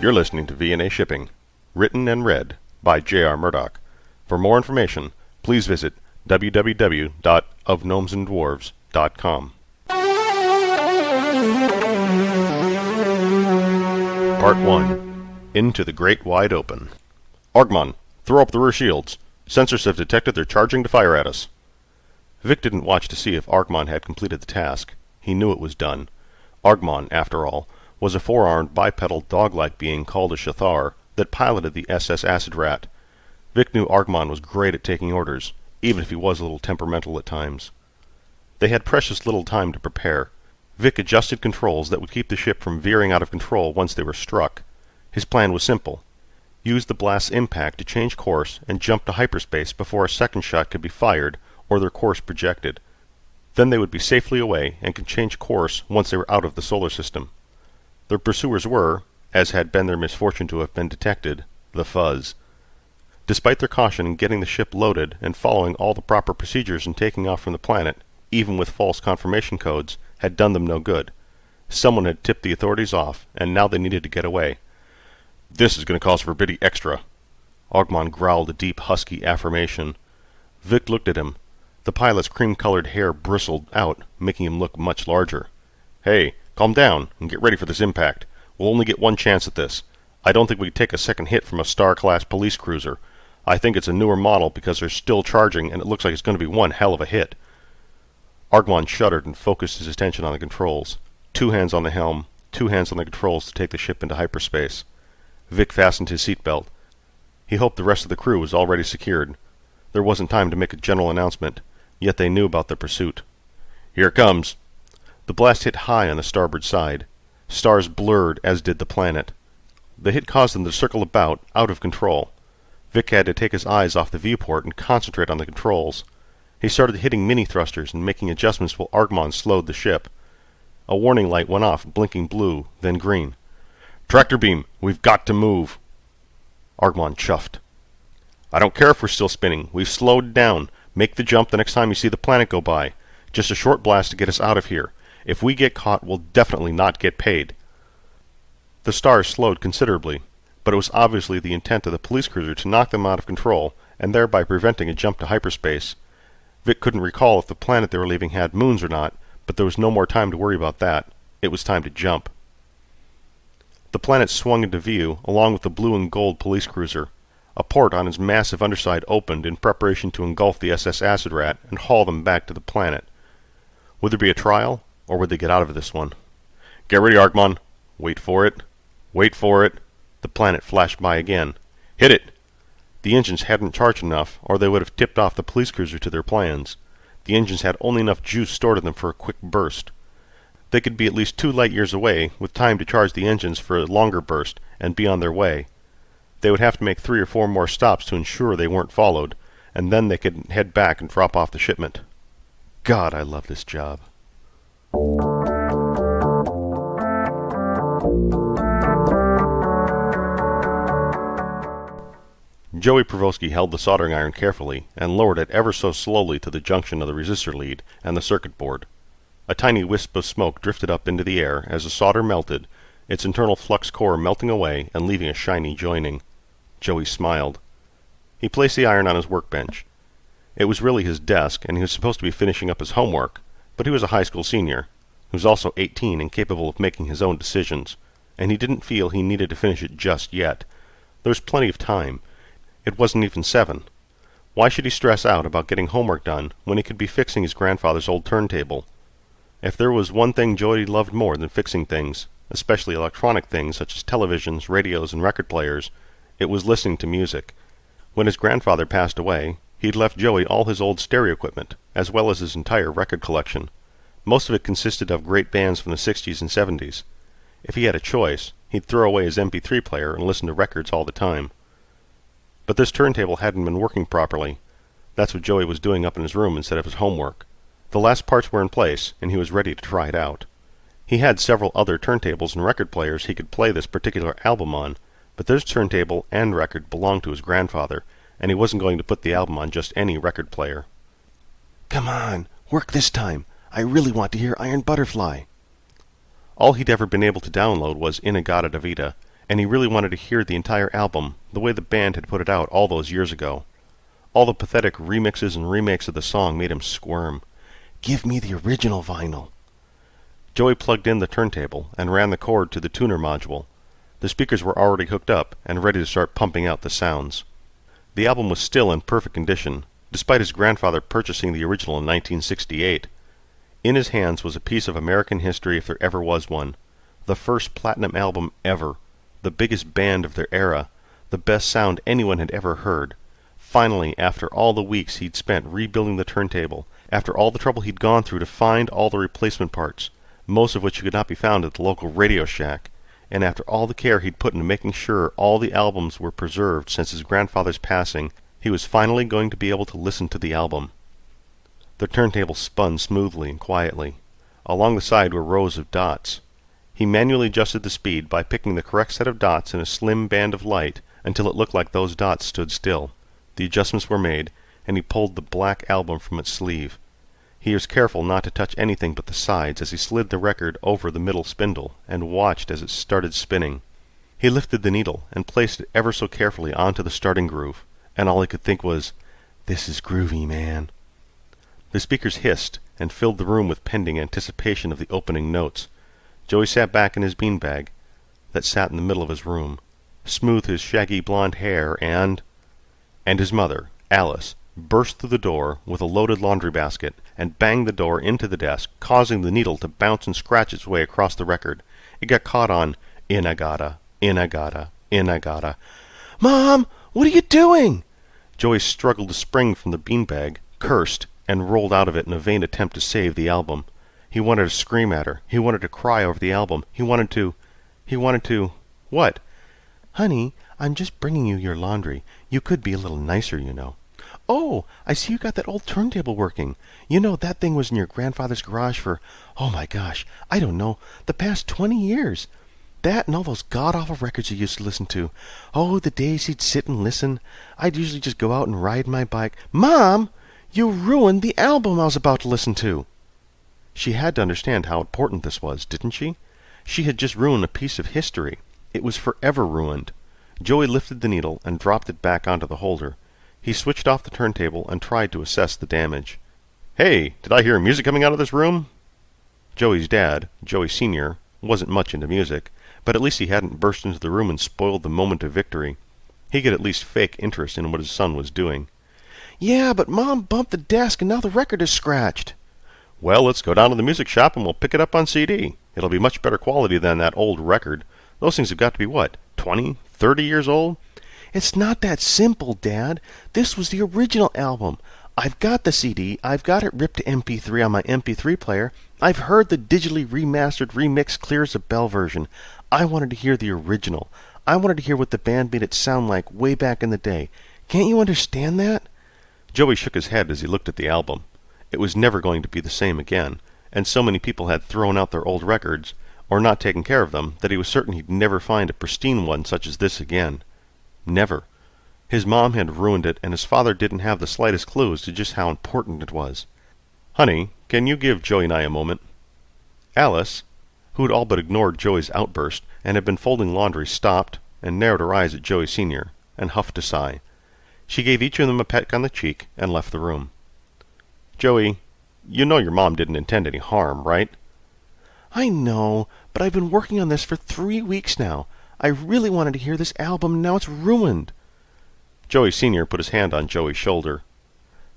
You're listening to V&A Shipping, written and read by J.R. Murdoch. For more information, please visit www.ofgnomesandDwarves.com. Part 1. Into the Great Wide Open. Argmon, throw up the rear shields. Sensors have detected they're charging to fire at us. Vic didn't watch to see if Argmon had completed the task. He knew it was done. Argmon, after all, was a four-armed, bipedal, dog-like being called a Shathar that piloted the SS Acid Rat. Vic knew Argmon was great at taking orders, even if he was a little temperamental at times. They had precious little time to prepare. Vic adjusted controls that would keep the ship from veering out of control once they were struck. His plan was simple. Use the blast's impact to change course and jump to hyperspace before a second shot could be fired or their course projected. Then they would be safely away and could change course once they were out of the solar system. Their pursuers were, as had been their misfortune to have been detected, the Fuzz. Despite their caution in getting the ship loaded and following all the proper procedures in taking off from the planet, even with false confirmation codes, had done them no good. Someone had tipped the authorities off, and now they needed to get away. "This is going to cause for a bitty extra." Argmon growled a deep, husky affirmation. Vic looked at him. The pilot's cream-colored hair bristled out, making him look much larger. "Hey, calm down and get ready for this impact. We'll only get one chance at this. I don't think we can take a second hit from a Star-class police cruiser. I think it's a newer model because they're still charging and it looks like it's going to be one hell of a hit." Argmon shuddered and focused his attention on the controls. 2 hands on the helm, 2 hands on the controls to take the ship into hyperspace. Vic fastened his seatbelt. He hoped the rest of the crew was already secured. There wasn't time to make a general announcement, yet they knew about the pursuit. "Here it comes." The blast hit high on the starboard side. Stars blurred, as did the planet. The hit caused them to circle about, out of control. Vic had to take his eyes off the viewport and concentrate on the controls. He started hitting mini-thrusters and making adjustments while Argmon slowed the ship. A warning light went off, blinking blue, then green. "Tractor beam, we've got to move." Argmon chuffed. "I don't care if we're still spinning. We've slowed down. Make the jump the next time you see the planet go by. Just a short blast to get us out of here. If we get caught, we'll definitely not get paid." The stars slowed considerably, but it was obviously the intent of the police cruiser to knock them out of control, and thereby preventing a jump to hyperspace. Vic couldn't recall if the planet they were leaving had moons or not, but there was no more time to worry about that. It was time to jump. The planet swung into view, along with the blue and gold police cruiser. A port on its massive underside opened in preparation to engulf the SS Acid Rat and haul them back to the planet. Would there be a trial, or would they get out of this one? "Get ready, Argmon." "Wait for it." "Wait for it." The planet flashed by again. "Hit it!" The engines hadn't charged enough, or they would have tipped off the police cruiser to their plans. The engines had only enough juice stored in them for a quick burst. They could be at least 2 light-years away, with time to charge the engines for a longer burst, and be on their way. They would have to make 3 or 4 more stops to ensure they weren't followed, and then they could head back and drop off the shipment. God, I love this job. Joey Provoski held the soldering iron carefully and lowered it ever so slowly to the junction of the resistor lead and the circuit board. A tiny wisp of smoke drifted up into the air as the solder melted, its internal flux core melting away and leaving a shiny joining. Joey smiled. He placed the iron on his workbench. It was really his desk, and he was supposed to be finishing up his homework, but he was a high school senior. He was also 18 and capable of making his own decisions, and he didn't feel he needed to finish it just yet. There was plenty of time. It wasn't even 7. Why should he stress out about getting homework done when he could be fixing his grandfather's old turntable? If there was one thing Joey loved more than fixing things, especially electronic things such as televisions, radios, and record players, it was listening to music. When his grandfather passed away, he'd left Joey all his old stereo equipment, as well as his entire record collection. Most of it consisted of great bands from the 60s and 70s. If he had a choice, he'd throw away his MP3 player and listen to records all the time. But this turntable hadn't been working properly. That's what Joey was doing up in his room instead of his homework. The last parts were in place, and he was ready to try it out. He had several other turntables and record players he could play this particular album on, but this turntable and record belonged to his grandfather, and he wasn't going to put the album on just any record player. "Come on, work this time. I really want to hear Iron Butterfly." All he'd ever been able to download was In-A-Gadda-Da-Vida, and he really wanted to hear the entire album, the way the band had put it out all those years ago. All the pathetic remixes and remakes of the song made him squirm. "Give me the original vinyl." Joey plugged in the turntable and ran the cord to the tuner module. The speakers were already hooked up and ready to start pumping out the sounds. The album was still in perfect condition, despite his grandfather purchasing the original in 1968. In his hands was a piece of American history if there ever was one. The first platinum album ever. The biggest band of their era. The best sound anyone had ever heard. Finally, after all the weeks he'd spent rebuilding the turntable, after all the trouble he'd gone through to find all the replacement parts, most of which could not be found at the local Radio Shack, and after all the care he'd put into making sure all the albums were preserved since his grandfather's passing, he was finally going to be able to listen to the album. The turntable spun smoothly and quietly. Along the side were rows of dots. He manually adjusted the speed by picking the correct set of dots in a slim band of light until it looked like those dots stood still. The adjustments were made, and he pulled the black album from its sleeve. He was careful not to touch anything but the sides as he slid the record over the middle spindle and watched as it started spinning. He lifted the needle and placed it ever so carefully onto the starting groove, and all he could think was, "This is groovy, man." The speakers hissed and filled the room with pending anticipation of the opening notes. Joey sat back in his beanbag that sat in the middle of his room, smoothed his shaggy blonde hair, and his mother, Alice, burst through the door with a loaded laundry basket and banged the door into the desk, causing the needle to bounce and scratch its way across the record. It got caught on "Inagata, Inagata, Inagata." "Mom, what are you doing?" Joey struggled to spring from the beanbag, cursed, and rolled out of it in a vain attempt to save the album. He wanted to scream at her. He wanted to cry over the album. He wanted to... What? "Honey, I'm just bringing you your laundry. You could be a little nicer, you know." "Oh, I see you got that old turntable working. You know, that thing was in your grandfather's garage for, oh my gosh, I don't know, the past 20 years. That and all those god-awful records you used to listen to. Oh, the days he'd sit and listen. I'd usually just go out and ride my bike." "Mom, you ruined the album I was about to listen to." She had to understand how important this was, didn't she? She had just ruined a piece of history. It was forever ruined. Joey lifted the needle and dropped it back onto the holder. He switched off the turntable and tried to assess the damage. "Hey, did I hear music coming out of this room?" Joey's dad, Joey Sr., wasn't much into music, but at least he hadn't burst into the room and spoiled the moment of victory. He could at least fake interest in what his son was doing. "Yeah, but Mom bumped the desk and now the record is scratched." "Well, let's go down to the music shop and we'll pick it up on CD. It'll be much better quality than that old record. Those things have got to be, what, 20, 30 years old?" "It's not that simple, Dad. This was the original album. I've got the CD. I've got it ripped to MP3 on my MP3 player. I've heard the digitally remastered, remixed Clear as a Bell version. I wanted to hear the original. I wanted to hear what the band made it sound like way back in the day. Can't you understand that?" Joey shook his head as he looked at the album. It was never going to be the same again, and so many people had thrown out their old records, or not taken care of them, that he was certain he'd never find a pristine one such as this again. Never. His mom had ruined it, and his father didn't have the slightest clue as to just how important it was. "Honey, can you give Joey and I a moment?" Alice, who had all but ignored Joey's outburst and had been folding laundry, stopped and narrowed her eyes at Joey Sr. and huffed a sigh. She gave each of them a peck on the cheek and left the room. "Joey, you know your mom didn't intend any harm, right?" "I know, but I've been working on this for 3 weeks now. I really wanted to hear this album, and now it's ruined." Joey Sr. put his hand on Joey's shoulder.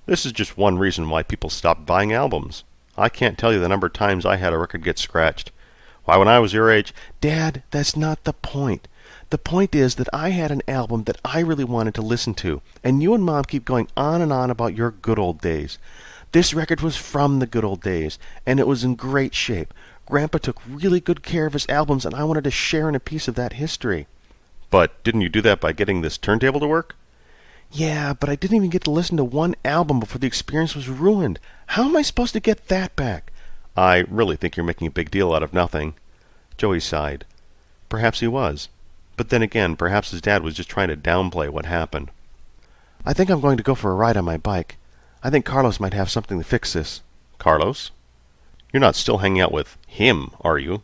"This is just one reason why people stopped buying albums. I can't tell you the number of times I had a record get scratched. Why, when I was your age—" "Dad, that's not the point. The point is that I had an album that I really wanted to listen to, and you and Mom keep going on and on about your good old days. This record was from the good old days, and it was in great shape. Grandpa took really good care of his albums, and I wanted to share in a piece of that history." "But didn't you do that by getting this turntable to work?" "Yeah, but I didn't even get to listen to one album before the experience was ruined. How am I supposed to get that back?" "I really think you're making a big deal out of nothing." Joey sighed. Perhaps he was. But then again, perhaps his dad was just trying to downplay what happened. "I think I'm going to go for a ride on my bike. I think Carlos might have something to fix this." "Carlos? You're not still hanging out with him, are you?"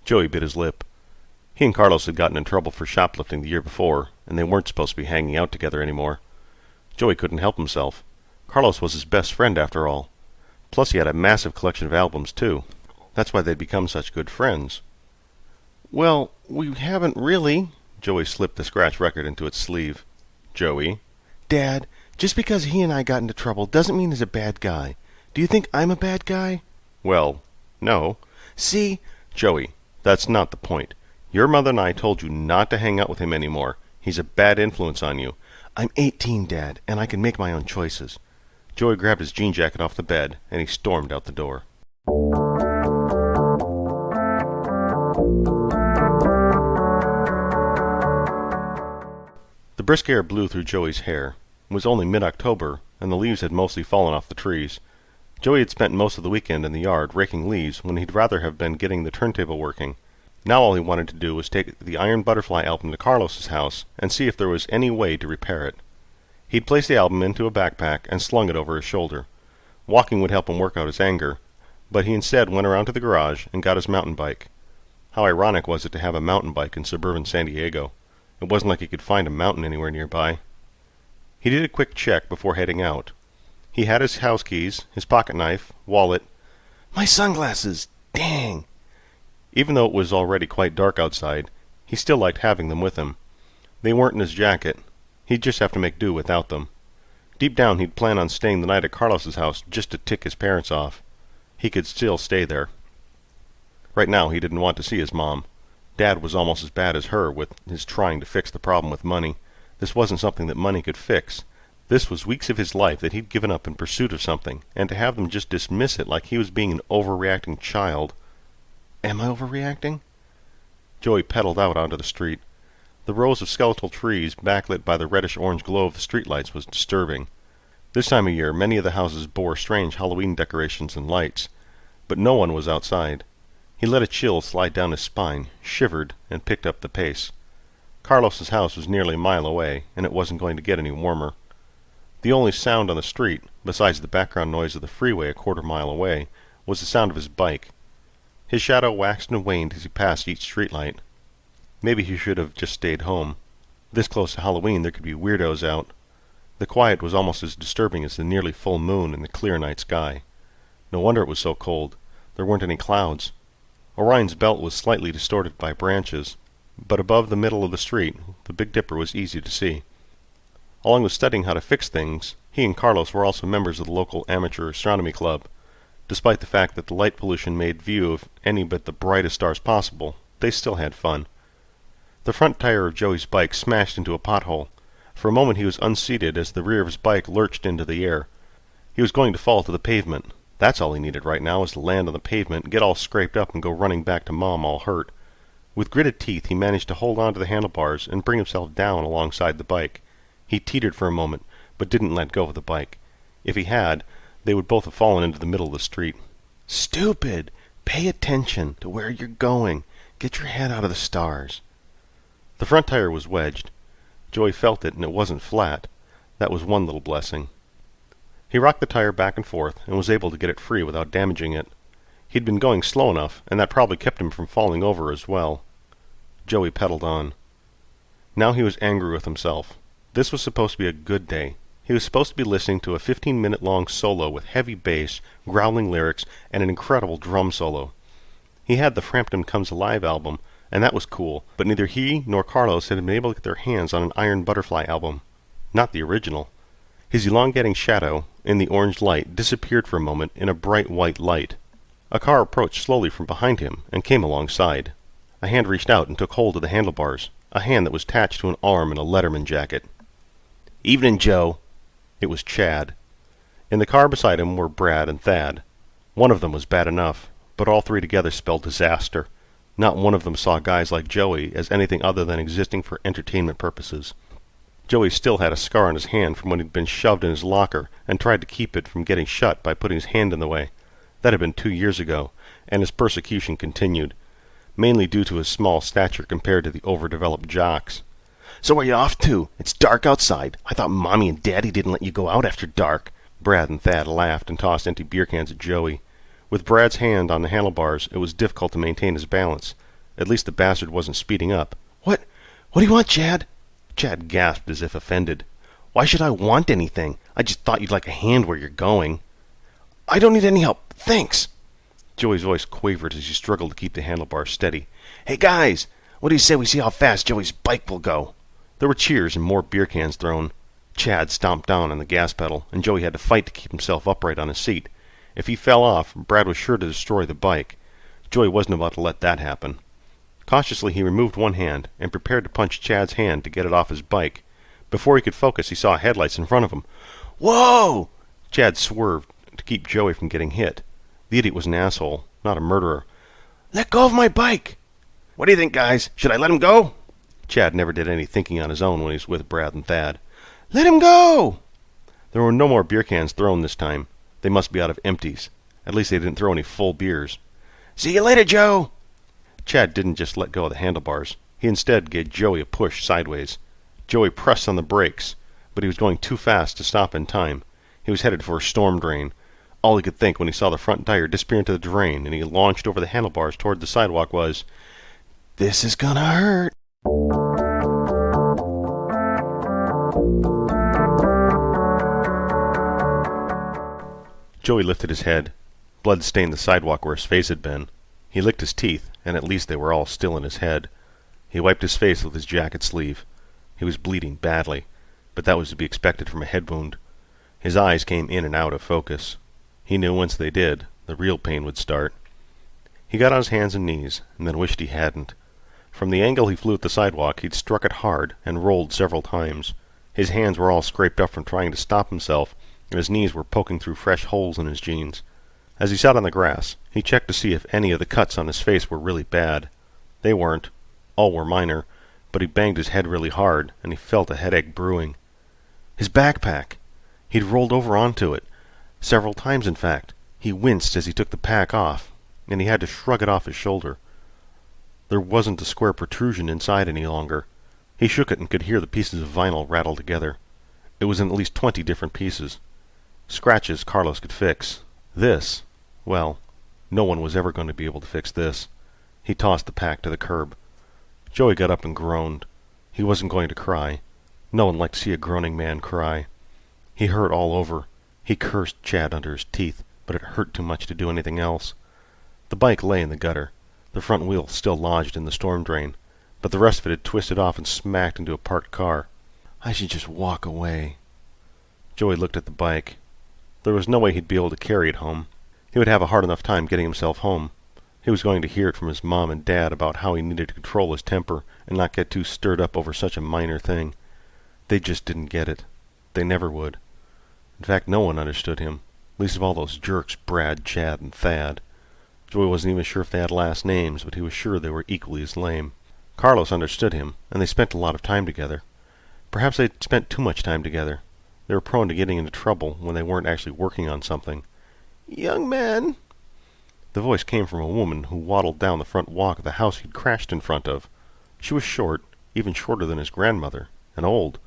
Joey bit his lip. He and Carlos had gotten in trouble for shoplifting the year before, and they weren't supposed to be hanging out together anymore. Joey couldn't help himself. Carlos was his best friend, after all. Plus he had a massive collection of albums, too. That's why they'd become such good friends. "Well, we haven't really." Joey slipped the scratch record into its sleeve. "Joey?" "Dad, just because he and I got into trouble doesn't mean he's a bad guy. Do you think I'm a bad guy?" "Well, no." "See?" "Joey, that's not the point. Your mother and I told you not to hang out with him anymore. He's a bad influence on you." "I'm 18, Dad, and I can make my own choices." Joey grabbed his jean jacket off the bed, and he stormed out the door. The brisk air blew through Joey's hair. It was only mid-October, and the leaves had mostly fallen off the trees. Joey had spent most of the weekend in the yard raking leaves when he'd rather have been getting the turntable working. Now all he wanted to do was take the Iron Butterfly album to Carlos's house and see if there was any way to repair it. He'd placed the album into a backpack and slung it over his shoulder. Walking would help him work out his anger, but he instead went around to the garage and got his mountain bike. How ironic was it to have a mountain bike in suburban San Diego? It wasn't like he could find a mountain anywhere nearby. He did a quick check before heading out. He had his house keys, his pocket knife, wallet. "My sunglasses! Dang!" Even though it was already quite dark outside, he still liked having them with him. They weren't in his jacket. He'd just have to make do without them. Deep down he'd plan on staying the night at Carlos's house just to tick his parents off. He could still stay there. Right now he didn't want to see his mom. Dad was almost as bad as her with his trying to fix the problem with money. This wasn't something that money could fix. This was weeks of his life that he'd given up in pursuit of something, and to have them just dismiss it like he was being an overreacting child. Am I overreacting? Joey pedaled out onto the street. The rows of skeletal trees backlit by the reddish-orange glow of the streetlights was disturbing. This time of year many of the houses bore strange Halloween decorations and lights, but no one was outside. He let a chill slide down his spine, shivered, and picked up the pace. Carlos's house was nearly a mile away, and it wasn't going to get any warmer. The only sound on the street, besides the background noise of the freeway a quarter-mile away, was the sound of his bike. His shadow waxed and waned as he passed each streetlight. Maybe he should have just stayed home. This close to Halloween there could be weirdos out. The quiet was almost as disturbing as the nearly full moon in the clear night sky. No wonder it was so cold. There weren't any clouds. Orion's belt was slightly distorted by branches, but above the middle of the street the Big Dipper was easy to see. Along with studying how to fix things, he and Carlos were also members of the local amateur astronomy club. Despite the fact that the light pollution made view of any but the brightest stars possible, they still had fun. The front tire of Joey's bike smashed into a pothole. For a moment he was unseated as the rear of his bike lurched into the air. He was going to fall to the pavement. That's all he needed right now, was to land on the pavement, get all scraped up, and go running back to Mom all hurt. With gritted teeth he managed to hold on to the handlebars and bring himself down alongside the bike. He teetered for a moment, but didn't let go of the bike. If he had, they would both have fallen into the middle of the street. "Stupid! Pay attention to where you're going. Get your head out of the stars." The front tire was wedged. Joey felt it, and it wasn't flat. That was one little blessing. He rocked the tire back and forth, and was able to get it free without damaging it. He'd been going slow enough, and that probably kept him from falling over as well. Joey pedaled on. Now he was angry with himself. This was supposed to be a good day. He was supposed to be listening to a 15-minute-long solo with heavy bass, growling lyrics, and an incredible drum solo. He had the Frampton Comes Alive album, and that was cool, but neither he nor Carlos had been able to get their hands on an Iron Butterfly album. Not the original. His elongating shadow, in the orange light, disappeared for a moment in a bright white light. A car approached slowly from behind him and came alongside. A hand reached out and took hold of the handlebars, a hand that was attached to an arm in a Letterman jacket. "Evening, Joe." It was Chad. In the car beside him were Brad and Thad. One of them was bad enough, but all three together spelled disaster. Not one of them saw guys like Joey as anything other than existing for entertainment purposes. Joey still had a scar on his hand from when he'd been shoved in his locker and tried to keep it from getting shut by putting his hand in the way. That had been 2 years ago, and his persecution continued, mainly due to his small stature compared to the overdeveloped jocks. "So where you off to? It's dark outside. I thought Mommy and Daddy didn't let you go out after dark." Brad and Thad laughed and tossed empty beer cans at Joey. With Brad's hand on the handlebars, it was difficult to maintain his balance. At least the bastard wasn't speeding up. What do you want, Chad? Chad gasped as if offended. Why should I want anything? I just thought you'd like a hand where you're going. I don't need any help, thanks. Joey's voice quavered as he struggled to keep the handlebars steady. Hey guys, what do you say we see how fast Joey's bike will go? There were cheers and more beer cans thrown. Chad stomped down on the gas pedal, and Joey had to fight to keep himself upright on his seat. If he fell off, Brad was sure to destroy the bike. Joey wasn't about to let that happen. Cautiously, he removed one hand and prepared to punch Chad's hand to get it off his bike. Before he could focus, he saw headlights in front of him. Whoa! Chad swerved to keep Joey from getting hit. The idiot was an asshole, not a murderer. Let go of my bike! What do you think, guys? Should I let him go? Chad never did any thinking on his own when he was with Brad and Thad. Let him go! There were no more beer cans thrown this time. They must be out of empties. At least they didn't throw any full beers. See you later, Joe! Chad didn't just let go of the handlebars. He instead gave Joey a push sideways. Joey pressed on the brakes, but he was going too fast to stop in time. He was headed for a storm drain. All he could think when he saw the front tire disappear into the drain and he launched over the handlebars toward the sidewalk was, "This is gonna hurt." Joey lifted his head. Blood stained the sidewalk where his face had been. He licked his teeth, and at least they were all still in his head. He wiped his face with his jacket sleeve. He was bleeding badly, but that was to be expected from a head wound. His eyes came in and out of focus. He knew once they did, the real pain would start. He got on his hands and knees, and then wished he hadn't. From the angle he flew at the sidewalk, he'd struck it hard and rolled several times. His hands were all scraped up from trying to stop himself, and his knees were poking through fresh holes in his jeans. As he sat on the grass, he checked to see if any of the cuts on his face were really bad. They weren't. All were minor, but he banged his head really hard, and he felt a headache brewing. His backpack! He'd rolled over onto it. Several times, in fact. He winced as he took the pack off, and he had to shrug it off his shoulder. There wasn't a square protrusion inside any longer. He shook it and could hear the pieces of vinyl rattle together. It was in at least 20 different pieces. Scratches Carlos could fix. This, well, no one was ever going to be able to fix this. He tossed the pack to the curb. Joey got up and groaned. He wasn't going to cry. No one liked to see a groaning man cry. He hurt all over. He cursed Chad under his teeth, but it hurt too much to do anything else. The bike lay in the gutter, the front wheel still lodged in the storm drain, but the rest of it had twisted off and smacked into a parked car. I should just walk away. Joey looked at the bike. There was no way he'd be able to carry it home. He would have a hard enough time getting himself home. He was going to hear it from his mom and dad about how he needed to control his temper and not get too stirred up over such a minor thing. They just didn't get it. They never would. In fact, no one understood him, least of all those jerks Brad, Chad, and Thad. Joey wasn't even sure if they had last names, but he was sure they were equally as lame. Carlos understood him, and they spent a lot of time together. Perhaps they'd spent too much time together. They were prone to getting into trouble when they weren't actually working on something. "Young man." The voice came from a woman who waddled down the front walk of the house he'd crashed in front of. She was short, even shorter than his grandmother, and old,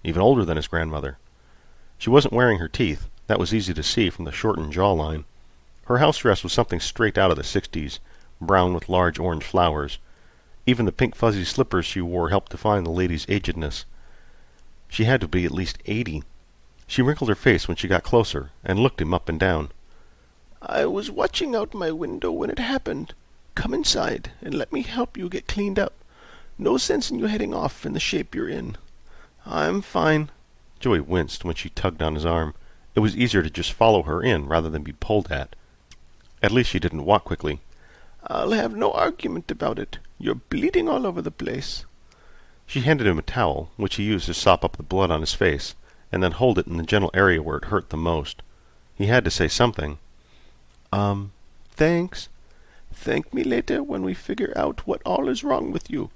even older than his grandmother. She wasn't wearing her teeth. That was easy to see from the shortened jawline. Her house dress was something straight out of the 60s, brown with large orange flowers. Even the pink fuzzy slippers she wore helped define the lady's agedness. She had to be at least 80. She wrinkled her face when she got closer and looked him up and down. "I was watching out my window when it happened. Come inside and let me help you get cleaned up. No sense in you heading off in the shape you're in." "I'm fine." Joey winced when she tugged on his arm. It was easier to just follow her in rather than be pulled at. At least she didn't walk quickly. "I'll have no argument about it. You're bleeding all over the place." She handed him a towel, which he used to sop up the blood on his face, and then hold it in the general area where it hurt the most. He had to say something. Thanks. Thank me later when we figure out what all is wrong with you.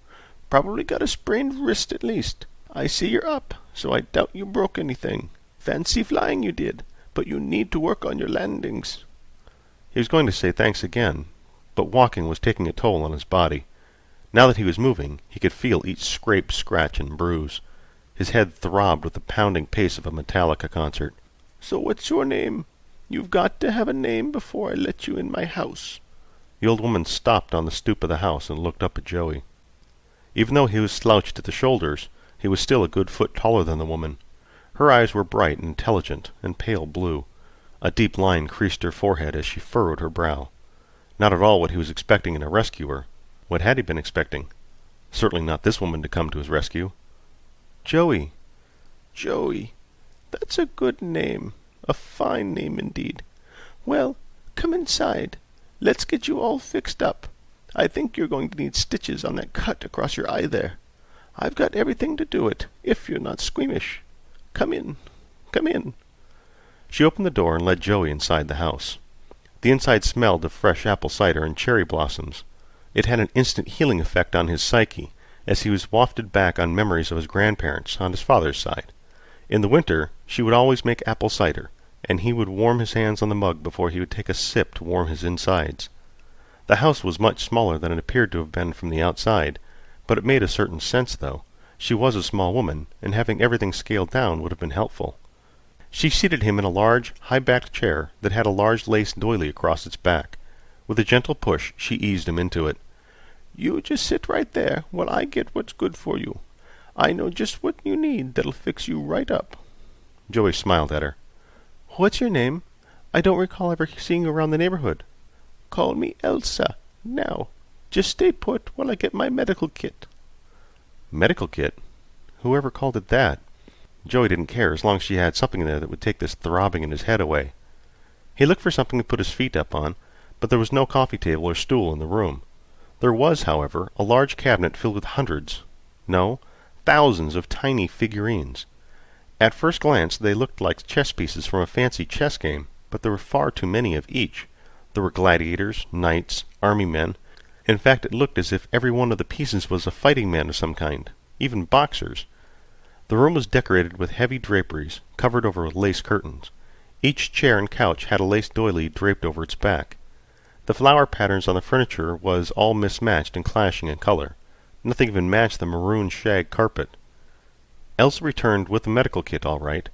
Probably got a sprained wrist at least. I see you're up, so I doubt you broke anything. Fancy flying you did, but you need to work on your landings." He was going to say thanks again, but walking was taking a toll on his body. Now that he was moving, he could feel each scrape, scratch, and bruise. His head throbbed with the pounding pace of a Metallica concert. "So what's your name? You've got to have a name before I let you in my house." The old woman stopped on the stoop of the house and looked up at Joey. Even though he was slouched at the shoulders, he was still a good foot taller than the woman. Her eyes were bright and intelligent and pale blue. A deep line creased her forehead as she furrowed her brow. Not at all what he was expecting in a rescuer. What had he been expecting? Certainly not this woman to come to his rescue. Joey. Joey. That's a good name. A fine name indeed. Well, come inside. Let's get you all fixed up. I think you're going to need stitches on that cut across your eye there. I've got everything to do it, if you're not squeamish. Come in. Come in. She opened the door and led Joey inside the house. The inside smelled of fresh apple cider and cherry blossoms. It had an instant healing effect on his psyche, as he was wafted back on memories of his grandparents on his father's side. In the winter, she would always make apple cider, and he would warm his hands on the mug before he would take a sip to warm his insides. The house was much smaller than it appeared to have been from the outside, but it made a certain sense, though. She was a small woman, and having everything scaled down would have been helpful. She seated him in a large, high-backed chair that had a large lace doily across its back. With a gentle push, she eased him into it. You just sit right there while I get what's good for you. I know just what you need that'll fix you right up. Joey smiled at her. What's your name? I don't recall ever seeing you around the neighborhood. Call me Elsa. Now, just stay put while I get my medical kit. Medical kit? Whoever called it that? Joey didn't care as long as she had something there that would take this throbbing in his head away. He looked for something to put his feet up on, but there was no coffee table or stool in the room. There was, however, a large cabinet filled with hundreds, no, thousands of tiny figurines. At first glance they looked like chess pieces from a fancy chess game, but there were far too many of each. There were gladiators, knights, army men. In fact, it looked as if every one of the pieces was a fighting man of some kind, even boxers. The room was decorated with heavy draperies, covered over with lace curtains. Each chair and couch had a lace doily draped over its back. The flower patterns on the furniture was all mismatched and clashing in color. Nothing even matched the maroon shag carpet. Elsa returned with the medical kit all right.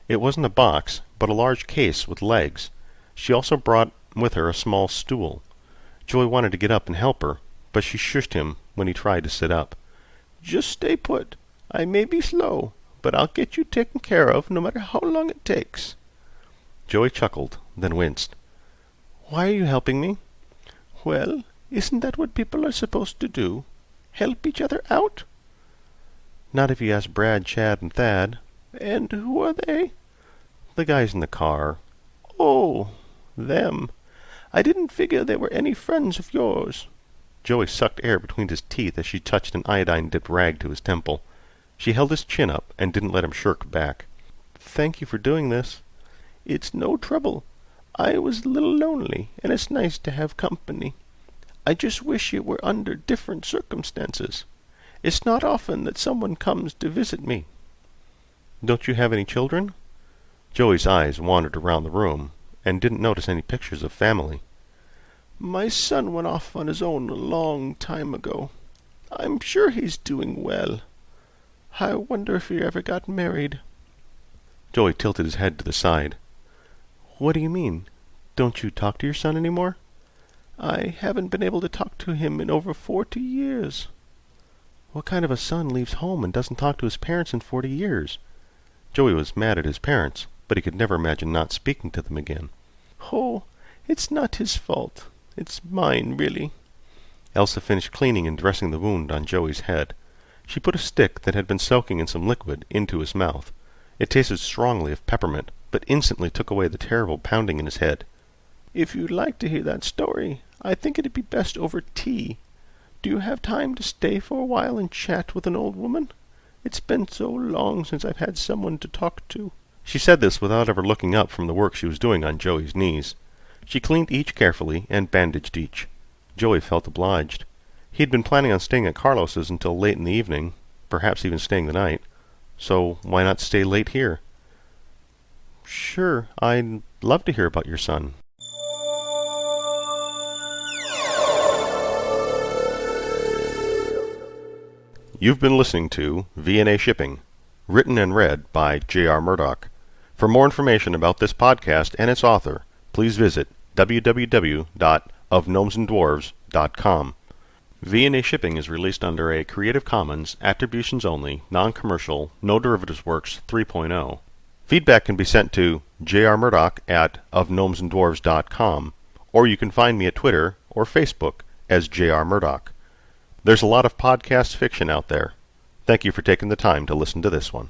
It wasn't a box, but a large case with legs. She also brought with her a small stool. Joey wanted to get up and help her, but she shushed him when he tried to sit up. Just stay put. I may be slow, but I'll get you taken care of no matter how long it takes. Joey chuckled, then winced. Why are you helping me? Well, isn't that what people are supposed to do? Help each other out? Not if you ask Brad, Chad, and Thad. And who are they? The guys in the car. Oh, them. I didn't figure they were any friends of yours. Joey sucked air between his teeth as she touched an iodine-dipped rag to his temple. She held his chin up and didn't let him shirk back. Thank you for doing this. It's no trouble. I was a little lonely, and it's nice to have company. I just wish it were under different circumstances. It's not often that someone comes to visit me. Don't you have any children? Joey's eyes wandered around the room, and didn't notice any pictures of family. My son went off on his own a long time ago. I'm sure he's doing well. I wonder if he ever got married. Joey tilted his head to the side. What do you mean? Don't you talk to your son any more? I haven't been able to talk to him in over 40 years. What kind of a son leaves home and doesn't talk to his parents in 40 years? Joey was mad at his parents, but he could never imagine not speaking to them again. Oh, it's not his fault. It's mine, really. Elsa finished cleaning and dressing the wound on Joey's head. She put a stick that had been soaking in some liquid into his mouth. It tasted strongly of peppermint, but instantly took away the terrible pounding in his head. If you'd like to hear that story, I think it'd be best over tea. Do you have time to stay for a while and chat with an old woman? It's been so long since I've had someone to talk to. She said this without ever looking up from the work she was doing on Joey's knees. She cleaned each carefully and bandaged each. Joey felt obliged. He had been planning on staying at Carlos's until late in the evening, perhaps even staying the night. So why not stay late here? Sure, I'd love to hear about your son. You've been listening to V&A Shipping, written and read by J.R. Murdoch. For more information about this podcast and its author, please visit www.audible.com. ofgnomesandDwarves.com. V&A Shipping is released under a Creative Commons Attributions Only, Non-Commercial, No Derivatives Works 3.0. Feedback can be sent to jrmurdoch@ofgnomesandDwarves.com, or you can find me at Twitter or Facebook as J.R. Murdoch. There's a lot of podcast fiction out there. Thank you for taking the time to listen to this one.